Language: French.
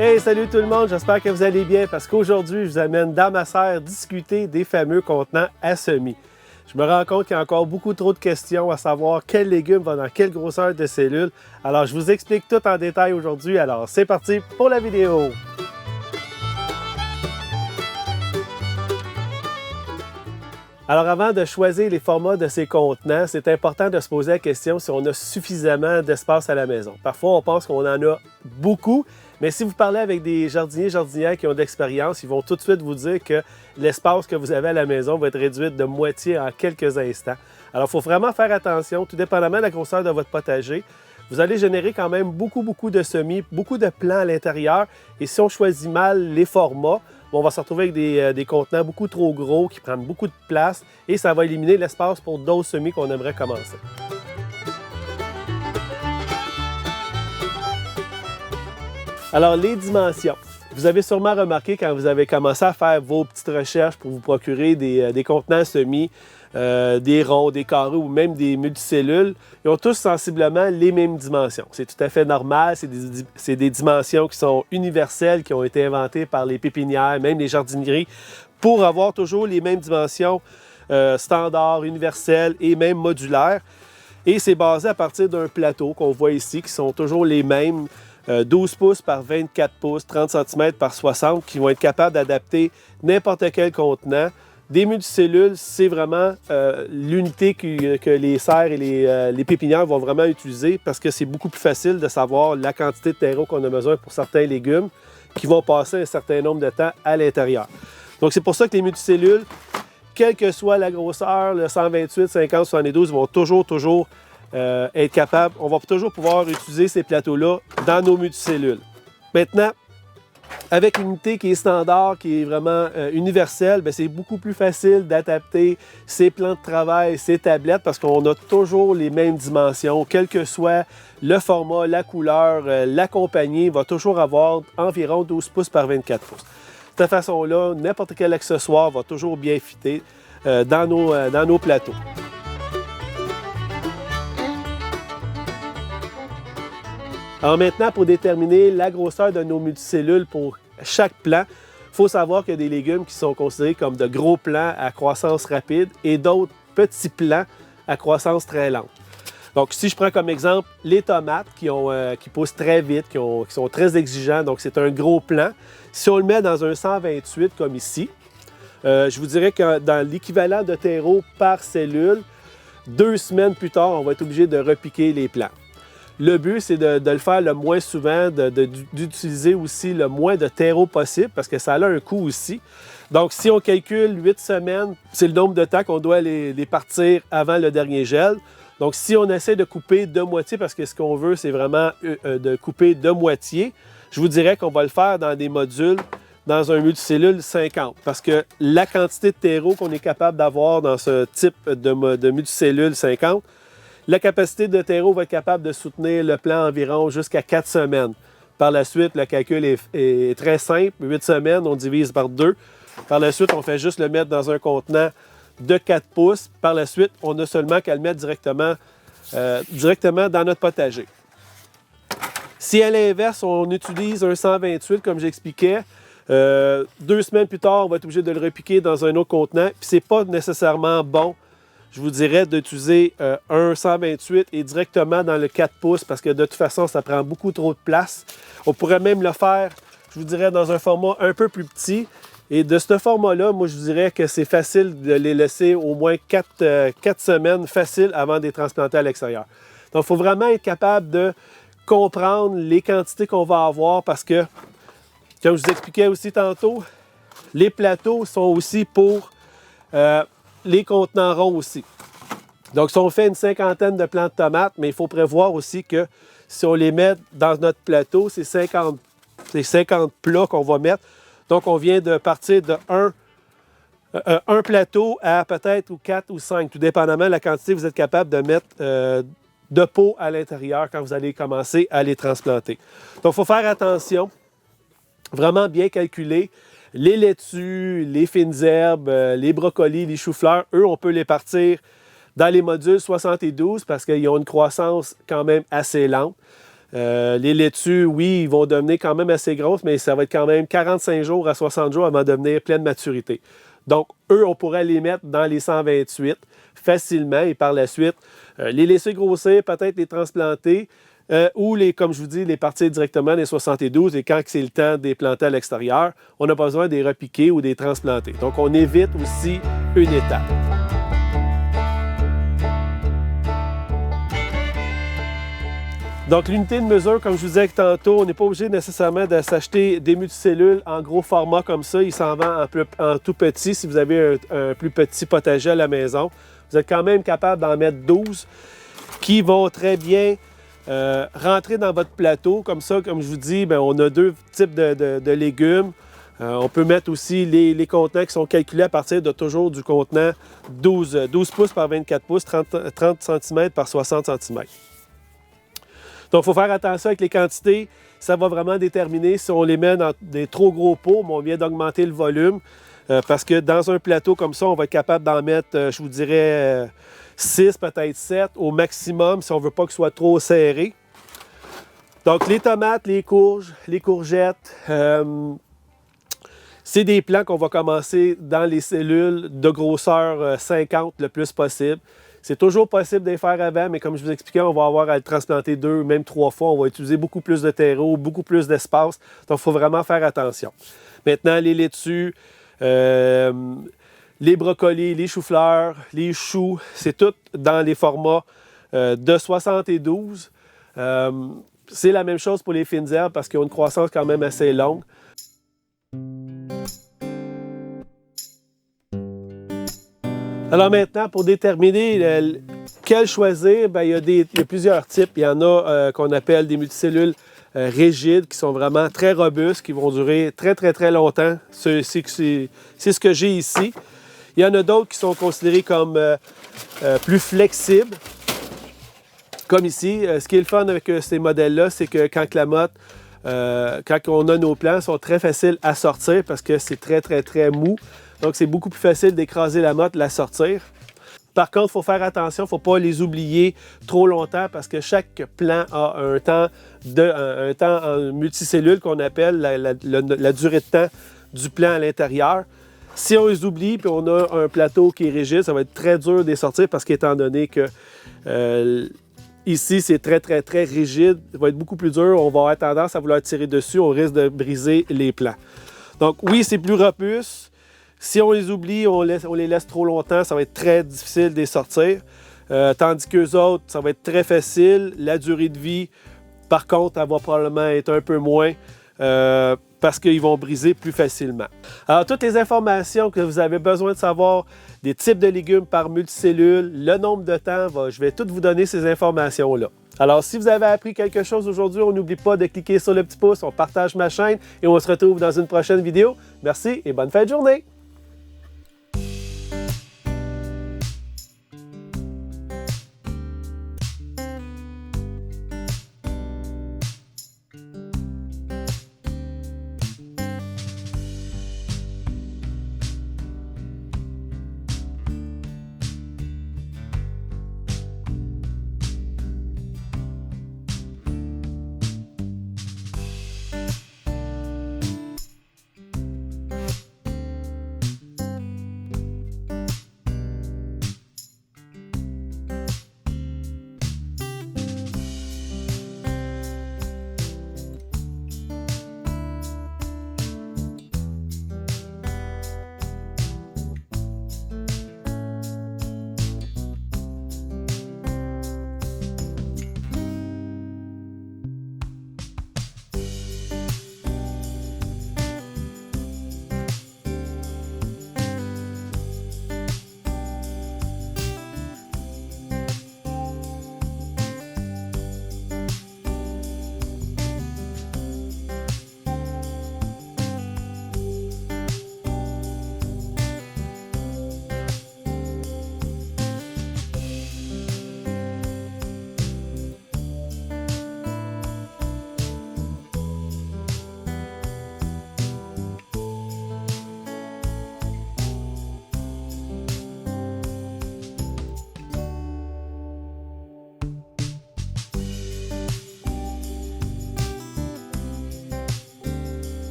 Hey, salut tout le monde, j'espère que vous allez bien parce qu'aujourd'hui, je vous amène dans ma serre discuter des fameux contenants à semis. Je me rends compte qu'il y a encore beaucoup trop de questions à savoir quel légume va dans quelle grosseur de cellules. Alors, je vous explique tout en détail aujourd'hui. Alors, c'est parti pour la vidéo! Alors, avant de choisir les formats de ces contenants, c'est important de se poser la question si on a suffisamment d'espace à la maison. Parfois, on pense qu'on en a beaucoup, mais si vous parlez avec des jardiniers, jardinières qui ont de l'expérience, ils vont tout de suite vous dire que l'espace que vous avez à la maison va être réduit de moitié en quelques instants. Alors, il faut vraiment faire attention, tout dépendamment de la grosseur de votre potager. Vous allez générer quand même beaucoup de semis, beaucoup de plants à l'intérieur. Et si on choisit mal les formats, on va se retrouver avec des contenants beaucoup trop gros qui prennent beaucoup de place et ça va éliminer l'espace pour d'autres semis qu'on aimerait commencer. Alors, les dimensions. Vous avez sûrement remarqué quand vous avez commencé à faire vos petites recherches pour vous procurer des contenants semis, des ronds, des carrés ou même des multicellules, ils ont tous sensiblement les mêmes dimensions. C'est tout à fait normal, c'est des dimensions qui sont universelles, qui ont été inventées par les pépinières, même les jardineries, pour avoir toujours les mêmes dimensions standards, universelles et même modulaires. Et c'est basé à partir d'un plateau qu'on voit ici, qui sont toujours les mêmes, 12 pouces par 24 pouces, 30 cm par 60, qui vont être capables d'adapter n'importe quel contenant. Des multicellules, c'est vraiment l'unité que les serres et les pépinières vont vraiment utiliser parce que c'est beaucoup plus facile de savoir la quantité de terreau qu'on a besoin pour certains légumes qui vont passer un certain nombre de temps à l'intérieur. Donc, c'est pour ça que les multicellules, quelle que soit la grosseur, le 128, 50, 72, vont toujours être capables, on va toujours pouvoir utiliser ces plateaux-là dans nos multicellules. Maintenant, avec une unité qui est standard, qui est vraiment universelle, c'est beaucoup plus facile d'adapter ces plans de travail, ces tablettes, parce qu'on a toujours les mêmes dimensions, quel que soit le format, la couleur, la compagnie, va toujours avoir environ 12 pouces par 24 pouces. De cette façon-là, n'importe quel accessoire va toujours bien fitter dans nos plateaux. Alors maintenant, pour déterminer la grosseur de nos multicellules pour chaque plant, il faut savoir qu'il y a des légumes qui sont considérés comme de gros plants à croissance rapide et d'autres petits plants à croissance très lente. Donc si je prends comme exemple les tomates qui poussent très vite, qui sont très exigeants, donc c'est un gros plant. Si on le met dans un 128 comme ici, je vous dirais que dans l'équivalent de terreau par cellule, 2 semaines plus tard, on va être obligé de repiquer les plants. Le but, c'est de le faire le moins souvent, d'utiliser aussi le moins de terreau possible parce que ça a un coût aussi. Donc, si on calcule 8 semaines, c'est le nombre de temps qu'on doit les partir avant le dernier gel. Donc, si on essaie de couper de moitié, parce que ce qu'on veut, c'est vraiment de couper de moitié, je vous dirais qu'on va le faire dans des modules, dans un multicellule 50, parce que la quantité de terreau qu'on est capable d'avoir dans ce type de multicellule 50, la capacité de terreau va être capable de soutenir le plant environ jusqu'à 4 semaines. Par la suite, le calcul est très simple. 8 semaines, on divise par 2. Par la suite, on fait juste le mettre dans un contenant de 4 pouces. Par la suite, on n'a seulement qu'à le mettre directement dans notre potager. Si à l'inverse, on utilise un 128, comme j'expliquais, 2 semaines plus tard, on va être obligé de le repiquer dans un autre contenant. Puis c'est pas nécessairement bon, je vous dirais, d'utiliser un 128 et directement dans le 4 pouces parce que de toute façon, ça prend beaucoup trop de place. On pourrait même le faire, je vous dirais, dans un format un peu plus petit. Et de ce format-là, moi, je vous dirais que c'est facile de les laisser au moins 4 semaines faciles avant de les transplanter à l'extérieur. Donc, il faut vraiment être capable de comprendre les quantités qu'on va avoir parce que, comme je vous expliquais aussi tantôt, les plateaux sont aussi pour les contenants ronds aussi. Donc, si on fait une cinquantaine de plants de tomates, mais il faut prévoir aussi que si on les met dans notre plateau, c'est 50 plats qu'on va mettre. Donc, on vient de partir de un plateau à peut-être 4 ou 5, tout dépendamment de la quantité que vous êtes capable de mettre de pot à l'intérieur quand vous allez commencer à les transplanter. Donc, il faut faire attention, vraiment bien calculer. Les laitues, les fines herbes, les brocolis, les choux-fleurs, eux, on peut les partir dans les modules 72 parce qu'ils ont une croissance quand même assez lente. Les laitues, oui, ils vont devenir quand même assez grosses, mais ça va être quand même 45 jours à 60 jours avant de devenir pleine maturité. Donc, eux, on pourrait les mettre dans les 128 facilement et par la suite, les laisser grossir, peut-être les transplanter ou, comme je vous dis, les partir directement des 72 et quand c'est le temps de les planter à l'extérieur, on n'a pas besoin de les repiquer ou de les transplanter. Donc, on évite aussi une étape. Donc, l'unité de mesure, comme je vous disais tantôt, on n'est pas obligé nécessairement de s'acheter des multicellules en gros format comme ça. Il s'en vend en tout petit si vous avez un plus petit potager à la maison. Vous êtes quand même capable d'en mettre 12 qui vont très bien rentrer dans votre plateau. Comme ça, comme je vous dis, bien, on a deux types de légumes. On peut mettre aussi les contenants qui sont calculés à partir de toujours du contenant 12 pouces par 24 pouces, 30 cm par 60 cm. Donc, il faut faire attention avec les quantités. Ça va vraiment déterminer si on les met dans des trop gros pots, mais on vient d'augmenter le volume. Parce que dans un plateau comme ça, on va être capable d'en mettre, je vous dirais, 6, peut-être 7 au maximum si on ne veut pas que ce soit trop serré. Donc, les tomates, les courges, les courgettes, c'est des plants qu'on va commencer dans les cellules de grosseur 50 le plus possible. C'est toujours possible de les faire avant, mais comme je vous expliquais, on va avoir à le transplanter 2, même 3 fois. On va utiliser beaucoup plus de terreau, beaucoup plus d'espace. Donc, il faut vraiment faire attention. Maintenant, les laitues, les brocolis, les choux-fleurs, les choux, c'est tout dans les formats de 72. C'est la même chose pour les fines herbes parce qu'ils ont une croissance quand même assez longue. Alors maintenant, pour déterminer quel choisir, bien, il y a plusieurs types. Il y en a qu'on appelle des multicellules rigides, qui sont vraiment très robustes, qui vont durer très, très, très longtemps. C'est ce que j'ai ici. Il y en a d'autres qui sont considérés comme plus flexibles, comme ici. Ce qui est le fun avec ces modèles-là, c'est que quand on a nos plants, ils sont très faciles à sortir parce que c'est très, très, très mou. Donc, c'est beaucoup plus facile d'écraser la motte, de la sortir. Par contre, il faut faire attention, il ne faut pas les oublier trop longtemps parce que chaque plant a un temps en multicellule qu'on appelle la durée de temps du plant à l'intérieur. Si on les oublie et on a un plateau qui est rigide, ça va être très dur de les sortir parce qu'étant donné que ici, c'est très, très, très rigide, ça va être beaucoup plus dur. On va avoir tendance à vouloir tirer dessus, on risque de briser les plants. Donc, oui, c'est plus robuste. Si on les oublie, on les laisse trop longtemps, ça va être très difficile de les sortir. Tandis qu'eux autres, ça va être très facile. La durée de vie, par contre, elle va probablement être un peu moins parce qu'ils vont briser plus facilement. Alors, toutes les informations que vous avez besoin de savoir, des types de légumes par multicellules, le nombre de temps, je vais toutes vous donner ces informations-là. Alors, si vous avez appris quelque chose aujourd'hui, on n'oublie pas de cliquer sur le petit pouce, on partage ma chaîne et on se retrouve dans une prochaine vidéo. Merci et bonne fin de journée!